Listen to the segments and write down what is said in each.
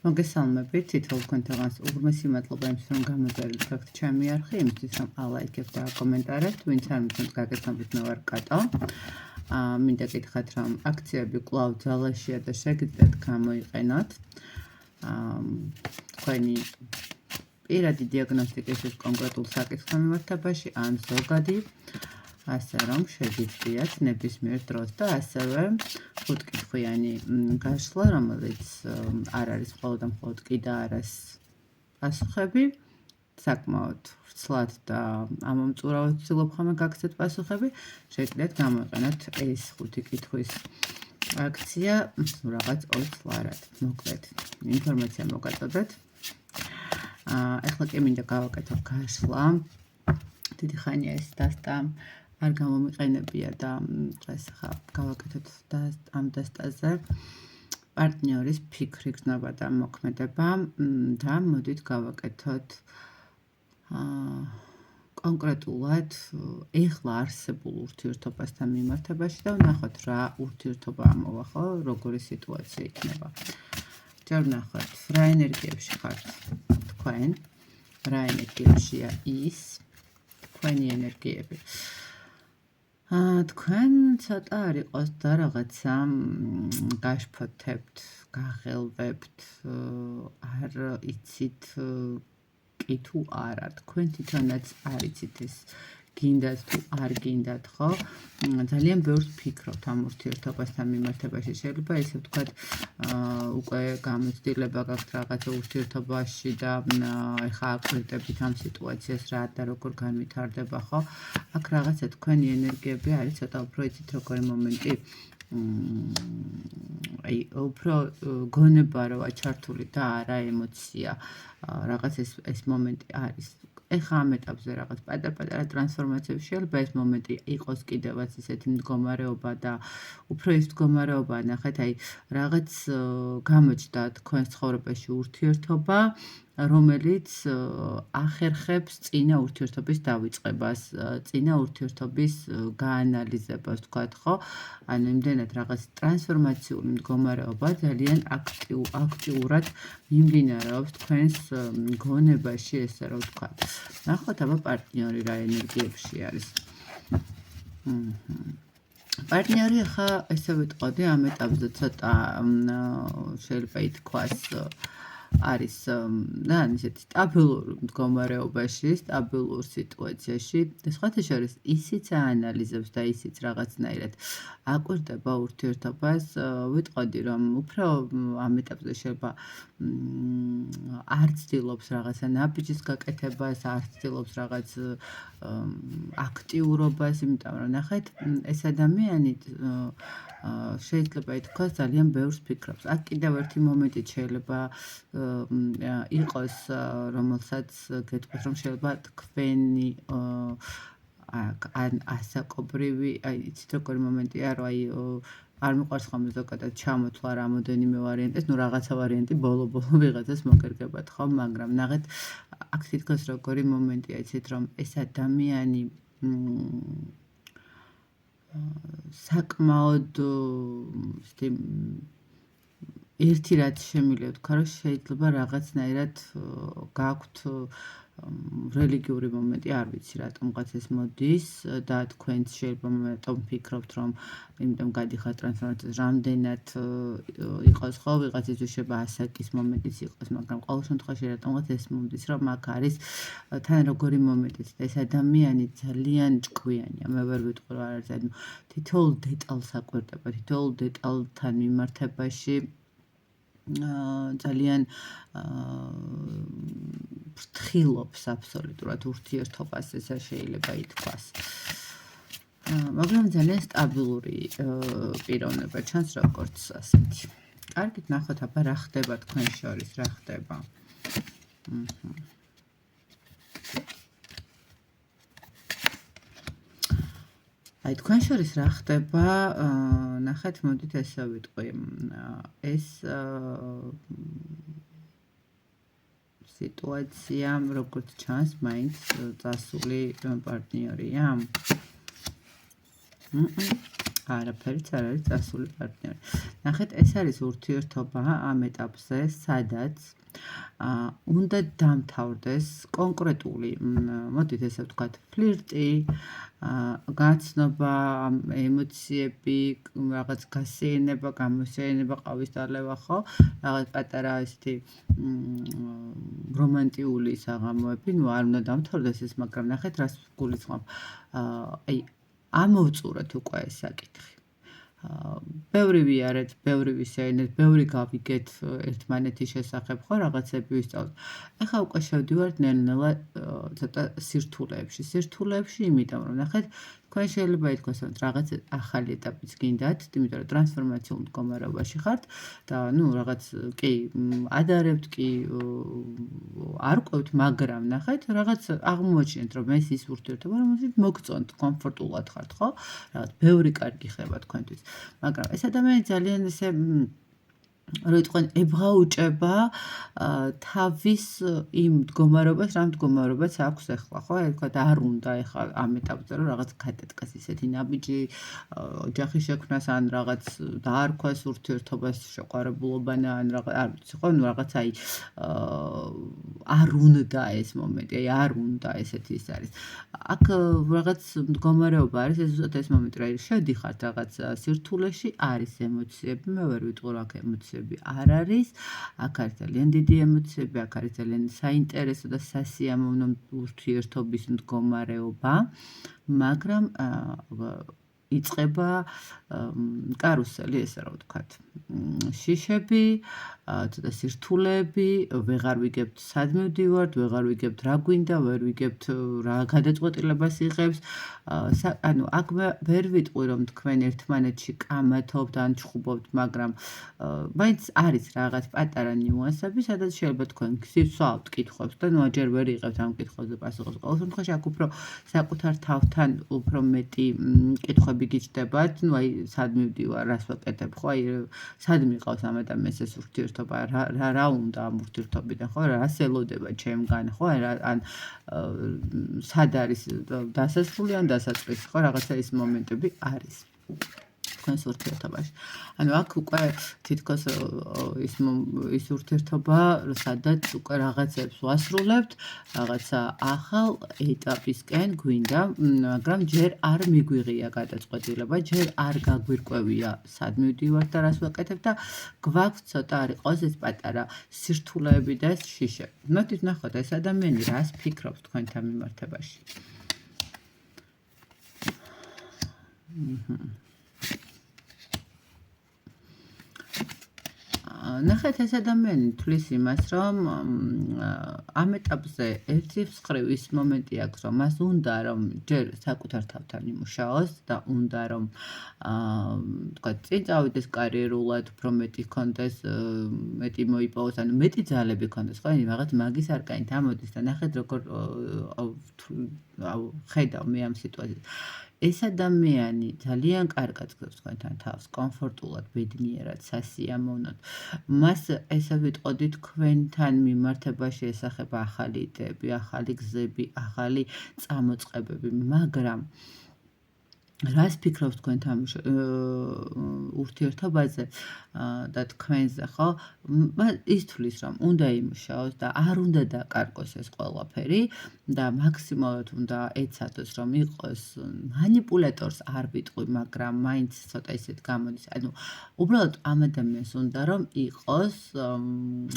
მოგესალმებით, თითოეულ თქვენთანაც უღრმესი მადლობა იმისთვის, რომ გამოწერეთ ფაქტ ჩემი არხი, იმისთვის, რომ ალაიქებთ და აკომენტარებთ, ვინც არ მიცემთ გაგაცნობით მე ვარ კატო. მინდა გითხრათ, რომ აქციები კვლავ ძალაშია და შეგიძლიათ გამოიყენოთ. თქვენი პირადი დიაგნოსტიკის კონკრეტულ საკითხთან მიმართებაში ან ზოგადი ასე რომ შეგიძლიათ ნებისმიერ დროს და ასევე 5 კითხვიანი გაშლა, რომელიც არ არის მხოლოდ და მხოლოდ კი და არას პასუხები, საკმაოდ ვრცლად და ამომწურავად ვცდილობ ხოლმე გაგცეთ პასუხები, შეგიძლიათ გამოიყენოთ ეს 5 კითხვის აქცია რაღაც 20 ლარად. მოკლედ, ინფორმაცია მოგაწოდეთ. ეხლა კი მინდა გავაკეთო გაშლა. დიდი ხანია ეს დასტა არ გამომიყენებია და დღეს ხა გავაკეთოთ ამ დასტაზე პარტნიორის ფიქრი გზნობა და მოქმედება და მოდით გავაკეთოთ კონკრეტულად ეხლა არსებულ ურთიერთობასთან მიმართებაში და ვნახოთ რა ურთიერთობა ამოვა ხო, როგორი სიტუაცია იქნება. ჯერ ვნახოთ რა ენერგიებში ხართ თქვენ, რა ენერგიებშია ის თქვენი ენერგიები. თქვენ ცოტა არ იყოს და რაღაცა გაშფოთებთ, გაღელვებთ, არ იცით კი თუ არა, თქვენ თვითონაც არ იცით ეს გინდათ თუ არ გინდათ, ხო? ძალიან ბევრს ფიქრობთ ამ ურთიერთობასთან მიმართებაში. შეიძლება ესე ვთქვათ, უკვე გამოცდილება გაქვთ რაღაცა ურთიერთობაში და ეხა აკვირდებით ამ სიტუაციას რა და როგორ განვითარდება, ხო? აქ რაღაცა თქვენი ენერგიები არის ცოტა უფრო იცით როგორი მომენტი. აი, უფრო გონება როა ჩართული და არა ემოცია. რაღაც ეს მომენტი არის. ეხა ამ ეტაპზე რაღაც პატარ-პატარა ტრანსფორმაციები შეიძლება ეს მომენტი იყოს კიდევაც ისეთი მდგომარეობა და უფრო ის მდგომარეობა ნახეთ, აი რაღაც გამოჩნდა თქვენს ცხოვრებაში ურთიერთობა, რომელიც ახერხებს წინა ურთიერთობის დავიწყებას, წინა ურთიერთობის გაანალიზებას, ვთქვათ, ხო? ანუ იმდენად რაღაც ტრანსფორმაციული მდგომარეობა ძალიან აქტიურად მიმდინარეობს თქვენს გონებაში, ესე რომ ვთქვათ. ნახოთ აბა პარტნიორი რა ენერგიებში არის. პარტნიორი ხა ესე ვიტყოდი ამ ეტაპზე ცოტა შეიძლება ითქვას არის და ისეთი სტაბილურ მდგომარეობაში, სტაბილურ სიტუაციაში. სხვათა შორის ისიც აანალიზებს და ისიც რაღაცნაირად აკვირდება ურთიერთობას. ვიტყოდი რომ უფრო ამ ეტაპზე შეიძლება არ ცდილობს რაღაცა ნაბიჯის გაკეთებას, არ ცდილობს რაღაც აქტიურობას, იმიტომ რომ ნახეთ, ეს ადამიანი შეიძლება ითქვას ძალიან ბევრს ფიქრობს. აქ კიდევ ერთი მომენტიც შეიძლება იყოს, რომელსაც გეტყვით, რომ შეიძლება თქვენი ან ასაკობრივი, აი იცით როგორი მომენტია, რომ აი არ მიყვარს ხოლმე ზოგადად ჩამოთვლა რამოდენიმე ვარიანტის, ნუ რაღაცა ვარიანტი ბოლო-ბოლო ვიღაცას მოგერგებათ, ხო? მაგრამ ნახეთ, აქ თითქოს როგორი მომენტია, იცით რომ ეს ადამიანი საკმაოდ ერთი რაც შემიძლია ვთქვა, რომ შეიძლება რაღაცნაირად გაქვთ რელიგიური მომენტი, არ ვიცი რატომღაც ეს მოდის და თქვენც შეიძლება მომენტом ფიქრობთ, რომ იმიტომ გადიხართ ტრანსფორმაციას, რამდენად იყოს ხო, ვიღაცისთვის შეიძლება ასაკის მომენტიც იყოს, მაგრამ ყოველ შემთხვევაში რატომღაც ეს მომდის, რომ აქ არის თან როგორი მომენტიც და ეს ადამიანი ძალიან ჭკვიანია. მე ვერ ვიტყვი რომ არ არის, ანუ თითოეულ დეტალს აკვირდება, თითოეულ დეტალთან მიმართებაში ძალიან ფრთხილობს აბსოლუტურად ურთიერთობას, ესე შეიძლება ითქვას. მაგრამ ძალიან სტაბილური პიროვნება ჩანს როგორც ასეთი. კარგით, ნახოთ აბა რა ხდება თქვენ შორის, რა ხდება. აი თქვენ შორის რა ხდება, ნახეთ, მოდით ესე ვიტყვი. ეს სიტუაცია, როგორც ჩანს, მაინც წასული პარტნიორია. არაფერიც არ არის წასული პარტნიორი. ნახეთ, ეს არის ურთიერთობა ამ ეტაპზე, სადაც უნდა დამთავრდეს კონკრეტული, მოდით ესე ვთქვათ, ფლირტი, გაცნობა, ემოციები, რაღაც გასეირნება, გამოსეირნება, ყავისდალევა, ხო? რაღაც პატარა ესეთი რომანტიული საღამოები, ნუ არ უნდა დამთავრდეს ეს, მაგრამ ნახეთ, რას გულისხმობ. აი, ამოვწუროთ უკვე ეს საკითხი. ბევრი ვიარეთ, ბევრი ვისეირნეთ, ბევრი გავიგეთ ერთმანეთის შესახებ, ხო, რაღაცები ვისწავლეთ. ეხლა უკვე შევდივართ ნელ-ნელა ცოტა სირთულეებში, იმიტომ რომ ნახეთ, თქვენ შეიძლება ითქვას, რომ რაღაც ახალი ეტაპიც გინდათ, იმიტომ რომ ტრანსფორმაციულ მდგომარეობაში ხართ და ნუ რაღაც კი ადარებთ, კი არ ყვევთ, მაგრამ ნახეთ, რაღაც აღმოაჩინეთ, რომ ეს ის ურთიერთობა, რომელშიც მოგწონთ, კომფორტულად ხართ, ხო? რაღაც ბევრი კარგი ხდება თქვენთვის. მაგრამ ეს ადამიანი ძალიან ესე რო იტყვენ ებღაუჭება თავის იმ მდგომარეობას, რა მდგომარეობაც აქვს ახლა, ხო? აი ვთქვათ, არ უნდა ახლა ამ ეტაპზე რომ რაღაც გადაწყდეს ისეთი ნაბიჯი ოჯახის შექმნას ან რაღაც დაარქვას ურთიერთობას შეყვარებულობან ან რაღაც არ ვიცი, ხო? ნუ რაღაც აი არ უნდა ეს მომენტი, აი არ უნდა ესეთი ის არის. აქ რაღაც მდგომარეობა არის, ეს ზუსტად ეს მომენტი, რა შევდიხართ რაღაც სირთულეში, არის ემოციები, მე ვერ ვიტყვი რომ აქ ემოციები არ არის, აქ არის ძალიან დიდი ემოციები, აქ არის ძალიან საინტერესო და სასიამოვნო ურთიერთობის მდგომარეობა, მაგრამ იწყება კარუსელი, ესე რა ვთქვათ. შიშები, ცოტა სირთულეები, ვეღარ ვიგებთ სად მივდივართ, ვეღარ ვიგებთ რა გვინდა, ვერ ვიგებთ რა გადაწყვეტილებას იღებს. ანუ აქ ვერ ვიტყვი რომ თქვენ ერთმანეთში კამათობთ ან ჩხუბობთ, მაგრამ მაინც არის რაღაც პატარა ნიუანსები, სადაც შეიძლება თქვენ გსვავთ კითხვებს და ნუ ჯერ ვერ იღებთ ამ კითხვებზე პასუხს. ყოველ შემთხვევაში აქ უფრო საკუთარ თავთან უფრო მეტი კითხვები გიჩნდებათ, ნუ აი სად მივდივარ, რას ვაკეთებ, ხო? აი სად მიყავს ამ ადამიანს ეს ურთიერთობა, რა უნდა ამ ურთიერთობიდან, ხო? რას ელოდება ჩემგან, ხო? ან სად არის დასასრული ან დასაწყისი, ხო? რაღაცა ის მომენტები არის თქვენს ურთიერთობაში. ანუ აქ უკვე თითქოს ის ურთიერთობა, სადაც უკვე რაღაცებს ვასრულებთ, რაღაცა ახალ ეტაპისკენ გვინდა, მაგრამ ჯერ არ მიგვიღია გადაწყვეტილება, ჯერ არ გაგვირკვევია სად მივდივართ და რას ვაკეთებ და გვაქვს ცოტა არ იყოს ეს პატარა სირთულეები და შიშები. მოდით ნახოთ ეს ადამიანი რას ფიქრობს თქვენთან მიმართებაში. ნახეთ, ეს ადამიანი თვლის იმას, რომ ამ ეტაპზე ერთი მხრივ ის მომენტი აქვს, რომ მას უნდა რომ ჯერ საკუთარ თავთან იმუშაოს და უნდა რომ თქვათ, წინ წავიდეს კარიერულად, უფრო მეტი ჰქონდეს, მეტი მოიპოვოს, ანუ მეტი ძალები ჰქონდეს, ხო? რაღაც მაგის არკანით ამოდის და ნახეთ, როგორ ხედავ მე ამ სიტუაციას. ეს ადამიანი ძალიან კარგად გწევს თქვენთან თავს, კომფორტულად, ბედნიერად, სასიამოვნოდ. მას ესე ვიტყოდი თქვენთან მიმართებაში ესახება ახალი იდეები, ახალი გზები, ახალი წამოწყებები, მაგრამ რას ფიქრობს თქვენთან ურთიერთობაზე და თქვენზე, ხო? ის თვლის, რომ უნდა იმუშაოს და არ უნდა დაკარგოს ეს ყველაფერი და მაქსიმალურად უნდა ეცადოს, რომ იყოს მანიპულატორს არ ვიტყვი, მაგრამ მაინც ცოტა ისეთ გამოდის. ანუ უბრალოდ ამ ადამიანს უნდა რომ იყოს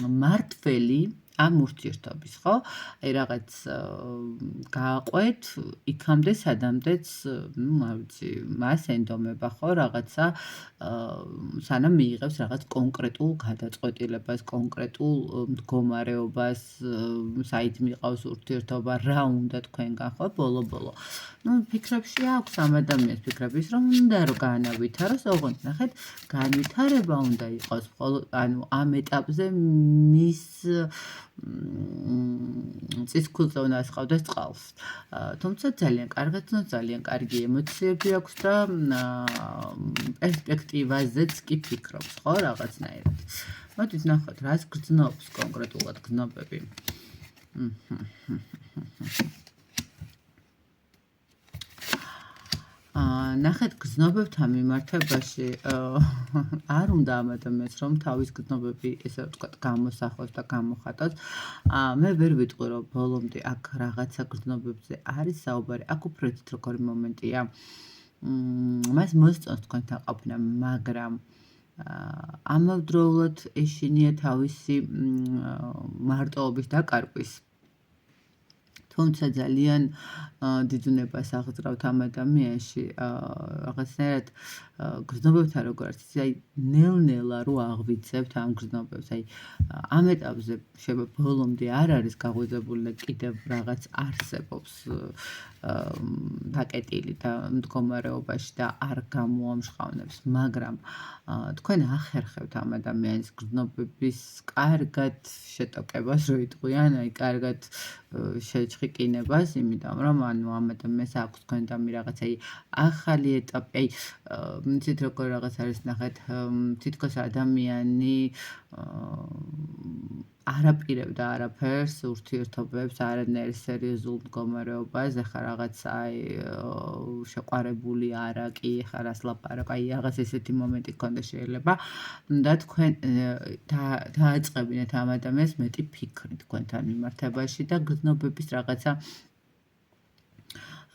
მმართველი ამ ურთიერთობის, ხო? აი რაღაც გააყვეთ იქამდე სადამდეც, ნუ არ ვიცი, მას ენდომება, ხო, რაღაცა სანამ მიიღებს რაღაც კონკრეტულ გადაწყვეტილებას, კონკრეტულ მდგომარეობას, საით მიყავს ურთიერთობა, რა უნდა თქვენგან, ხო, ბოლო-ბოლო. ნუ ფიქრებში აქვს ამ ადამიანის ფიქრების, რომ უნდა რომ განავითაროს, ოღონდ ნახეთ, განვითარება უნდა იყოს, ანუ ამ ეტაპზე მის წისქვილზე უნდა ასხავდეს წყალს. თუმცა ძალიან კარგად, ძალიან კარგი ემოციები აქვს და პერსპექტივაზეც კი ფიქრობს, ხო, რაღაცნაირად. მოდით ნახოთ, რას გრძნობს კონკრეტულად გრძნობები. ნახეთ გრძნობებთან მიმართებაში არ უნდა ამ ადამიანს რომ თავის გრძნობები ესე ვთქვათ გამოსახოს და გამოხატოს. მე ვერ ვიტყვი რომ ბოლომდე აქ რაღაცა გრძნობებზე არის საუბარი. აქ უფრო იცით როგორი მომენტია. მას მოსწონს თქვენთან ყოფნა, მაგრამ ამავდროულად ეშინია თავისი მარტოობის დაკარგვის. თუმცა ძალიან დიდუნებას აღძრავთ ამ ადამიანში რაღაცნაირად გრძნობებთან როგორ არის იცი აი ნელ-ნელა რო აღვიცებთ ამ გრძნობებს აი ამ ეტაპზე შეიძლება ბოლომდე არ არის გაღვიძებული და კიდევ რაღაც არსებობს დაკეტილი და მდგომარეობაში და არ გამოამჟღავნებს მაგრამ თქვენ ახერხებთ ამ ადამიანის გრძნობების კარგად შეტოკებას რო იტყვიან აი კარგად შეჩხიკინებას იმიტომ რომ ანუ ამ ადამიანს აქვს თქვენთან რაღაცა აი ახალი ეტაპი აი იცით როგორ რაღაც არის ნახეთ თითქოს ადამიანი არაპირებდა არაფერს ურთიერთობებს არანაირ სერიოზულ მდგომარეობას ეხლა რაღაც აი შეყვარებული არა კი ეხლა რას ლაპარაკ აი რაღაც ესეთი მომენტი გქონდა შეიძლება და თქვენ დააწყებინეთ ამ ადამიანს მეტი ფიქრი თქვენთან მიმართებაში და გრძნობების რაღაცა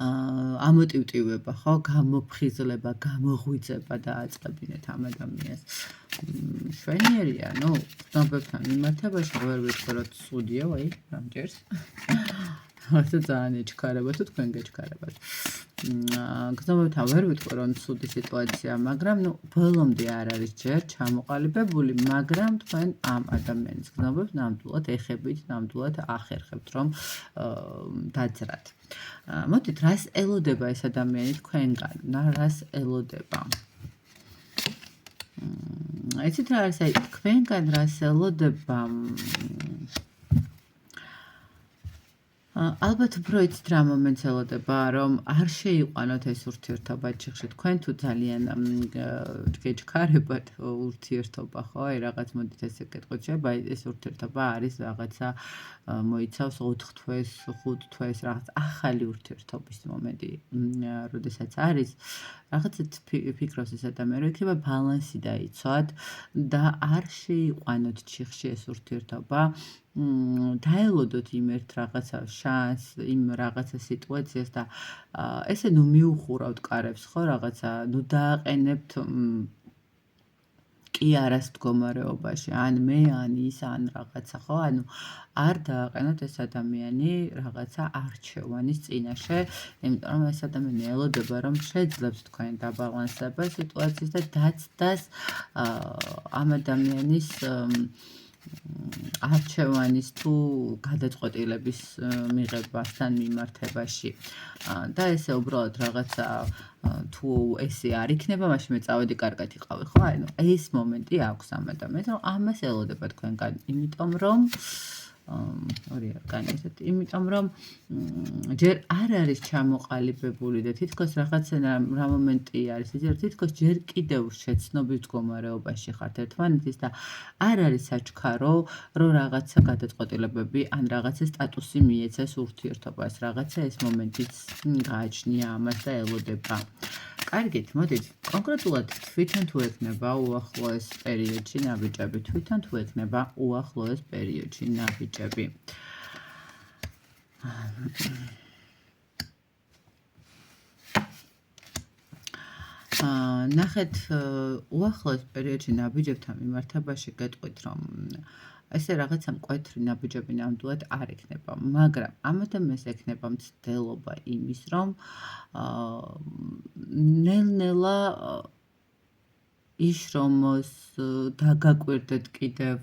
ამოტივტივება ხო გამოფხიზლება გამოღვიძება დააწყებინეთ ამ ადამიანს შვენიერია ნუ გრძნობებთან მიმართებაში ვერ ვიტყვი რომ ცუდია ვაი რამდენს ასე ძალიან ეჩქარება თუ თქვენ გეჩქარებათ გრძნობებთან ვერ ვიტყვი რომ ცუდი სიტუაცია მაგრამ ნუ ბოლომდე არ არის ჯერ ჩამოყალიბებული მაგრამ თქვენ ამ ადამიანის გრძნობებს ნამდვილად ეხებით ნამდვილად ახერხებთ რომ დაძრათ მოდით რას ელოდება ეს ადამიანი თქვენგან რას ელოდება იცით რა არის აი თქვენგან რას ელოდება ალბათ უფრო იცით რა მომენტს ელოდება რომ არ შეიყვანოთ ეს ურთიერთობა ჩიხში თქვენ თუ ძალიან გეჩქარებათ ურთიერთობა ხო აი რაღაც მოდით ესე გეტყვით შეიძლება ეს ურთიერთობა არის რაღაცა მოიცავს 4 თვეს 5 თვეს რაღაც ახალი ურთიერთობის მომენტი როდესაც არის რაღაცა ფიქრობს ეს ადამიანი რომ იქნება ბალანსი დაიცვათ და არ შეიყვანოთ ჩიხში ეს ურთიერთობა დაელოდოთ იმ ერთ რაღაცა შანს იმ რაღაცა სიტუაციას და ესე ნუ მიუხურავთ კარებს ხო რაღაცა ნუ დააყენებთ კი არას მდგომარეობაში ან მე ან ის ან რაღაცა ხო ანუ არ დააყენოთ ეს ადამიანი რაღაცა არჩევანის წინაშე იმიტომ რომ ეს ადამიანი ელოდება რომ შეძლებს თქვენ დაბალანსება სიტუაციის და დაცდას ამ ადამიანის არჩევანის თუ გადაწყვეტილების მიღებასთან მიმართებაში და ესე უბრალოდ რაღაცა თუ ესე არ იქნება მაშინ მე წავედი კარგად იყავი ხო ანუ ეს მომენტი აქვს ამ ადამიანს რომ ამას ელოდება თქვენგან იმიტომ რომ ორი არკანი ესეთი იმიტომ რომ ჯერ არ არის ჩამოყალიბებული და თითქოს რაღაცა რა მომენტი არის ისე თითქოს ჯერ კიდევ შეცნობის მდგომარეობაში ხართ ერთმანეთის და არ არის საჩქარო რომ რაღაცა გადაწყვეტილებები ან რაღაცა სტატუსი მიეცეს ურთიერთობას რაღაცა ეს მომენტიც გააჩნია ამას და ელოდება კარგით მოდით კონკრეტულად თვითონ თუ ექნება უახლოეს პერიოდში ნაბიჯები თვითონ თუ ექნება უახლოეს პერიოდში ნაბიჯები ნახეთ უახლოეს პერიოდში ნაბიჯებთან მიმართებაში გეტყვით რომ ესე რაღაცა მკვეთრი ნაბიჯები ნამდვილად არ ექნება მაგრამ ამ ადამიანს ექნება მცდელობა იმის რომ ნელ-ნელა იშრომოს დაგაკვირდეთ კიდევ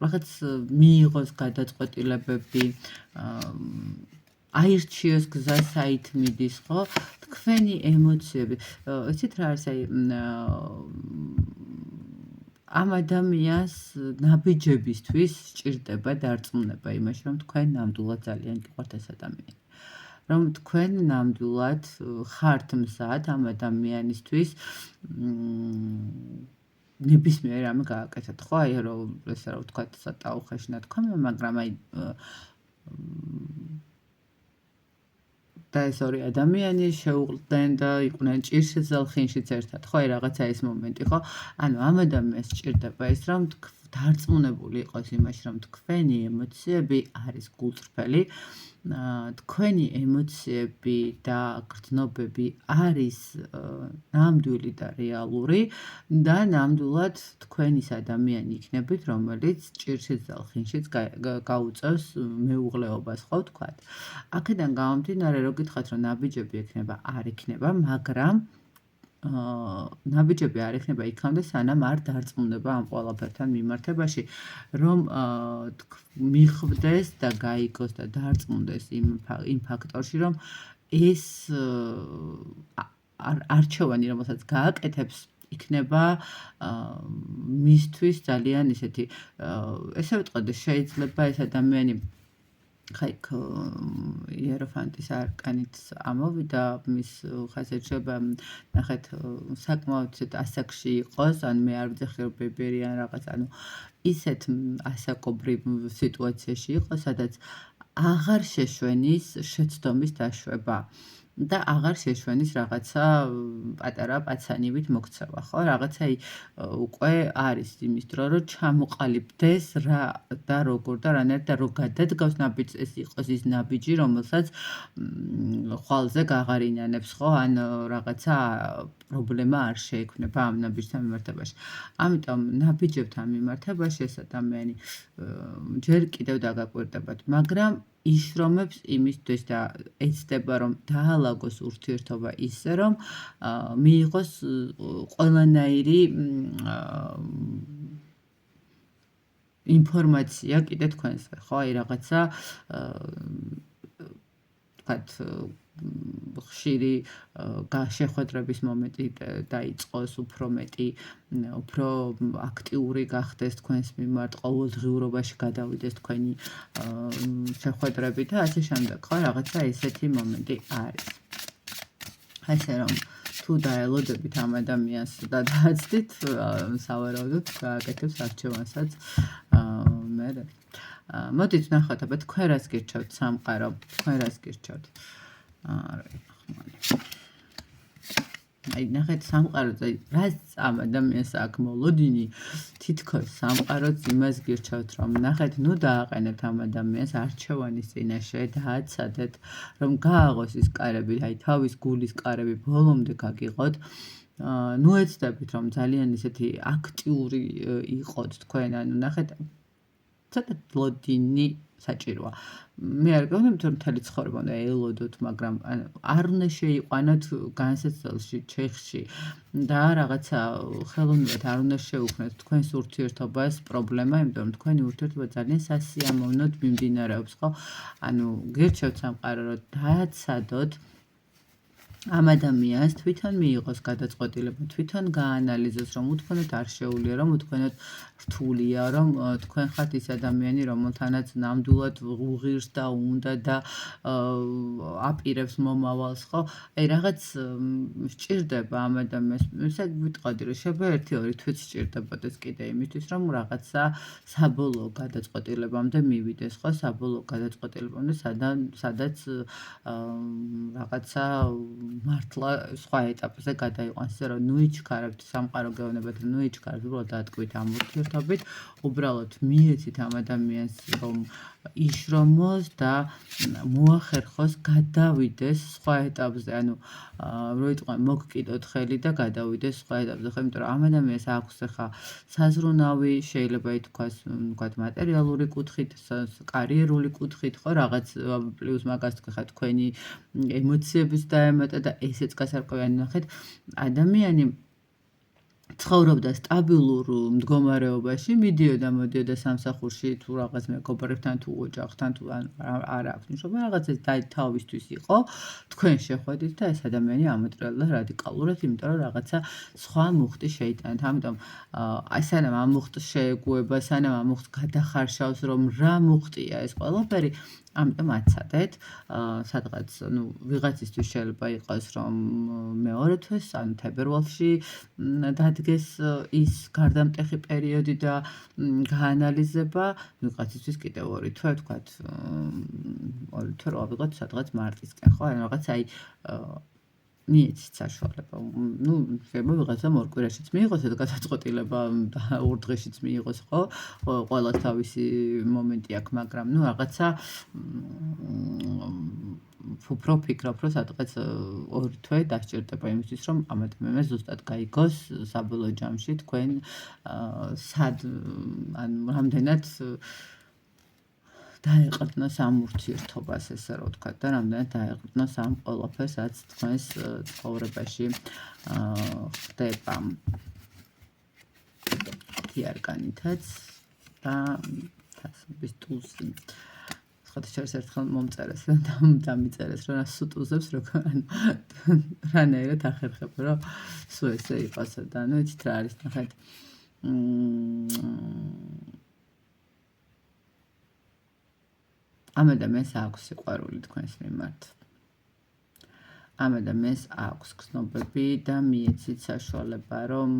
რაღაც მიიღოს გადაწყვეტილებები აირჩიოს გზა საით მიდის ხო თქვენი ემოციები იცით რა არის აი ამ ადამიანს ნაბიჯებისთვის სჭირდება დარწმუნება იმაში რომ თქვენ ნამდვილად ძალიან გიყვართ ეს ადამიანი რომ თქვენ ნამდვილად ხართ მზად ამ ადამიანისთვის ნებისმიერ რამე გააკეთეთ ხო აი რომ ესე რა ვთქვათ ცოტა უხეშ ნათქვამი მაგრამ აი და ეს ორი ადამიანი შეუყვდნენ და იყვნენ ჭირშიც და ლხინშიც ერთად, ხო, რაღაცა ეს მომენტი, ხო? ანუ ამ ადამიანს სჭირდება ის, რომ დარწმუნებული იყოს იმაში, რომ თქვენი ემოციები არის გულწრფელი, თქვენი ემოციები და გრძნობები არის ნამდვილი და რეალური და ნამდვილად თქვენის ადამიანი იქნებით, რომელიც ჭირშიც და ლხინშიც გაუწევს მეუღლეობას, ხო ვთქვათ. აქედან გამომდინარე, რო გითხრათ, რომ ნაბიჯები ექნება, არ ექნება, მაგრამ ნაბიჯები არ ექნება იქამდე, სანამ არ დარწმუნება ამ ყველაფერთან მიმართებაში, რომ მიხვდეს და გაიგოს და დარწმუნდეს იმ ფაქტორში, რომ ეს არჩევანი, რომელსაც გააკეთებს, იქნება მისთვის ძალიან ისეთი, ესე ვიტყოდი, შეიძლება ეს ადამიანი ხაიქ იეროფანტის არკანით ამოვიდა მის ხაზეთ შეიძლება ნახეთ საკმაოდ ასაკში იყოს, ან მე არ ვძახი რომ ბებერი ან რაღაც, ანუ ისეთ ასაკობრივ სიტუაციაში იყოს, სადაც აღარ შეშვენის შეცდომის დაშვება და აღარ შეშვენის რაღაცა პატარა პაცანივით მოქცევა, ხო? რაღაცა უკვე არის იმის დრო, რომ ჩამოყალიბდეს რა და როგორ და რანაირად და რო გადადგავს ნაბიჯს, ეს იყოს ის ნაბიჯი, რომელსაც ხვალზე გაღარინანებს, ხო? ან რაღაცა პრობლემა არ შეექმნება ამ ნაბიჯთან მიმართებაში. ამიტომ ნაბიჯებთან მიმართებაში ეს ადამიანი ჯერ კიდევ დაგაკვირდებათ, მაგრამ იშრომებს იმისთვის და ეცდება, რომ დაალაგოს ურთიერთობა ისე, რომ მიიღოს ყველანაირი ინფორმაცია კიდე თქვენზე, ხო? აი რაღაცა ვთქვათ, ხშირი შეხვედრების მომენტი დაიწყოს, უფრო მეტი, უფრო აქტიური გახდეს თქვენს მიმართ, ყოველდღიურობაში გადავიდეს თქვენი შეხვედრები და ასე შემდეგ, ხო? რაღაცა ესეთი მომენტი არის. ასე რომ თუ დაელოდებით ამ ადამიანს და დააცდით, სავარაუდოდ გააკეთებს არჩევანსაც მერე. მოდით ნახოთ, აბა თქვენ რას გირჩევთ სამყარო, თქვენ რას გირჩევთ? აი ნახეთ სამყაროზე რაც ამ ადამიანს აქ მოლოდინი, თითქოს სამყაროც იმას გირჩევთ, რომ ნახეთ, ნუ დააყენეთ ამ ადამიანს არჩევანის წინაშე, დააცადეთ, რომ გააღოს ის კარები, აი თავის გულის კარები ბოლომდე გაგიღოთ. ნუ ეცდებით, რომ ძალიან ისეთი აქტიური იყოთ თქვენ, ანუ ნახეთ, ცოტა ლოდინი საჭიროა. მე არ გეუბნებით, რომ მთელი ცხოვრება უნდა ელოდოთ, მაგრამ არ უნდა შეიყვანოთ განსაცდელში, ჩეხში და რაღაცა ხელოვნურად არ უნდა შეუქმნათ თქვენს ურთიერთობას პრობლემა, იმიტომ რომ თქვენი ურთიერთობა ძალიან სასიამოვნოდ მიმდინარეობს, ხო? ანუ გირჩევთ სამყარო, რომ დააცადოთ ამ ადამიანს, თვითონ მიიღოს გადაწყვეტილება, თვითონ გაანალიზოს, რომ უთქვენოთ არ შეუძლია, რომ უთქვენოთ რთულია, რომ თქვენ ხართ ის ადამიანი, რომელთანაც ნამდვილად უღირს და უნდა და აპირებს მომავალს, ხო? აი რაღაც სჭირდება ამ ადამიანს, ესე ვიტყოდი, რომ შეიძლება 1-2 თვით სჭირდებოდეს კიდე იმისთვის, რომ რაღაცა საბოლოო გადაწყვეტილებამდე მივიდეს, ხო? საბოლოო გადაწყვეტილებამდე, სადაც რაღაცა მართლა სხვა ეტაპზე გადაიყვანს, ისე რომ ნუ იჩქარებთ სამყარო გეუბნებათ, რომ ნუ იჩქარებთ, უბრალოდ დაატკბით ამ ურთიერთობით, უბრალოდ მიეცით ამ ადამიანს, რომ იშრომოს და მოახერხოს გადავიდეს სხვა ეტაპზე, ანუ რო იტყვიან მოგკიდოთ ხელი და გადავიდეს სხვა ეტაპზე, ხო, იმიტომ რომ ამ ადამიანს აქვს ახლა საზრუნავი, შეიძლება ითქვას, ვთქვათ, მატერიალური კუთხით, კარიერული კუთხით, ხო, რაღაც პლუს მაგას თქვი ხა თქვენი ემოციების დაემატა და ესეც გასარკვევიანი. ნახეთ, ადამიანი ცხოვრობდა სტაბილურ მდგომარეობაში, მიდიოდა სამსახურში, თუ რაღაც მეგობრებთან, თუ ოჯახთან, თუ არ აქვს მნიშვნელობა, რაღაცას თავისთვის იყო, თქვენ შეხვედით და ეს ადამიანი ამოტრიალდა რადიკალურად, იმიტომ რომ რაღაცა სხვა მუხტი შეიტანეთ. ამიტომ აი სანამ ამ მუხტს შეეგუება, სანამ ამ მუხტს გადახარშავს, რომ რა მუხტია ეს ყველაფერი, ამიტომ აცადეთ, სადღაც, ვიღაცისთვის შეიძლება იყოს, რომ მეორე თვეს, ანუ თებერვალში დადგეს ის გარდამტეხი პერიოდი და გაანალიზება, ვიღაცისთვის კიდევ 2 თვე, ვთქვათ, 2 თვე რო ავიღოთ სადღაც მარტისკენ, ხო? ანუ რაღაც აი მიეცით საშუალება. შეიძლება ვიღაცამ 2 კვირაშიც მიიღოს ეს გადაწყვეტილება და 2 დღეშიც მიიღოს, ხო? ყველას თავისი მომენტი აქვს, მაგრამ რაღაცა უფრო ვფიქრობ, რომ სადღაც 2 თვე დასჭირდება იმისთვის, რომ ამ ადამიანმა ზუსტად გაიგოს საბოლოო ჯამში თქვენ სად ან რამდენად დაეყრდნოს ამ ურთიერთობას, ესე რომ ვთქვათ, და რამდენად დაეყრდნოს ამ ყველაფერს, რაც თქვენს ცხოვრებაში ხდება. თიარგანითაც და თასობის ტულზე. სხვათა შორის ერთხელ მომწერეს და დამიწერეს, რომ სუტულზებს როგორ რანაირად ახერხებ, რომ სულ ესე იყოს და იცით რა არის ნახეთ. ამ ადამიანს აქვს სიყვარული თქვენს მიმართ. ამ ადამიანს აქვს გრძნობები და მიეცით საშუალება, რომ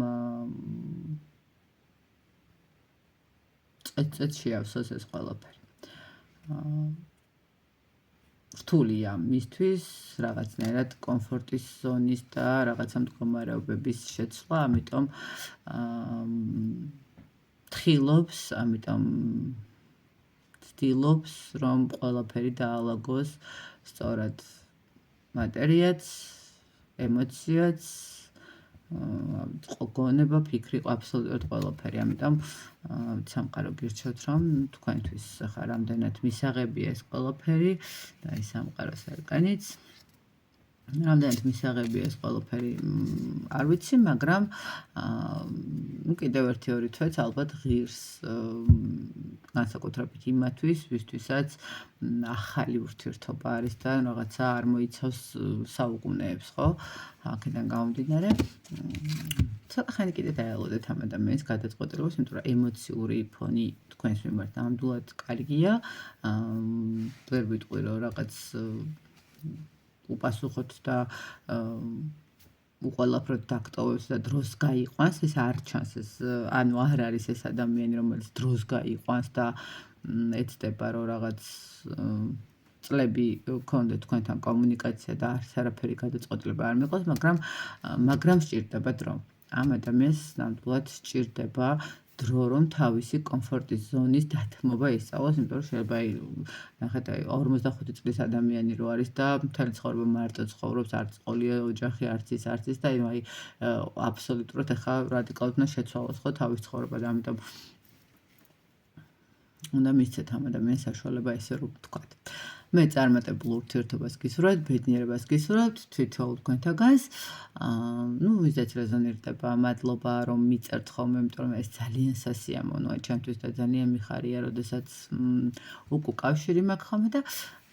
წეწ შეავსოს ეს ყველაფერი. რთულია მისთვის რაღაცნაირად კომფორტის ზონის და რაღაცა მდგომარეობების შეცვლა, ამიტომ თხილობს, ამიტომ ცდილობს, რომ ყველაფერი დაალაგოს სწორად მატერიაც, ემოციაც, გონება, ფიქრი, აბსოლუტურად ყველაფერი. ამიტომ სამყარო გირჩევთ, რომ თქვენთვის ახლა რამდენად მისაღებია ეს ყველაფერი და ის სამყაროს ერკანიც. რამდენად მისაღებია ეს ყველაფერი არ ვიცი, მაგრამ კიდევ 1-2 თვეც ალბათ ღირს განსაკუთრებით იმათვის, ვისთვისაც ახალი ურთიერთობა არის და რაღაცა არ მოიცავს საუკუნეებს, ხო? აქედან გამომდინარე, ცოტა ხანი კიდე დაელოდეთ ამ ადამიანის გადაწყვეტილებას, იმიტომ რომ ემოციური ფონი თქვენს მიმართ ნამდვილად კარგია. ვერ ვიტყვი, რომ რაღაც უპასუხოთ და უყოლაფრად დაგტოვებს და დროს გაიყვანს, ეს არ ჩანს, ეს ანუ არ არის ეს ადამიანი, რომელიც დროს გაიყვანს და ეცდება, რომ რაღაც წლები გქონდეთ თქვენთან კომუნიკაცია და არაფერი გადაწყვეტილება არ მიიღოს, მაგრამ სჭირდება დრო. ამ ადამიანს ნამდვილად სჭირდება დრო, რომ თავისი კომფორტის ზონის დათმობა ისწავლოს, იმიტომ რომ შეიძლება ნახეთ, 45 წლის ადამიანი რო არის და მთელი ცხოვრება მარტო ცხოვრობს, არც ყოლია ოჯახი, არც ის და აი აბსოლუტურად ახლა რადიკალურად უნდა შეცვალოს ხო თავის ცხოვრება და ამიტომ უნდა მისცეთ ამ ადამიანს საშუალება ესე რომ ვთქვათ. მე წარმატებულ ურთიერთობას გისურვებთ, ბედნიერებას გისურვებთ თვითონ თქვენთაგანს. ვიზაც რეზონირდება, მადლობა რომ მიწერთ ხოლმე, იმიტომ რომ ეს ძალიან სასიამოვნოა ჩემთვის და ძალიან მიხარია, როდესაც უკუ კავშირი მაქვს ხოლმე და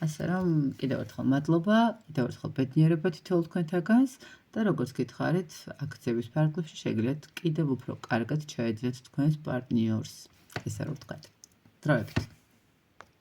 ასე რომ კიდევ ერთხელ მადლობა, კიდევ ერთხელ ბედნიერება თითოეულ თქვენთაგანს და როგორც გითხარით, აქციების ფარგლებში შეგიძლიათ კიდევ უფრო კარგად ჩაეძიათ თქვენს პარტნიორს. ესე რომ ვთქვათ. დროებით.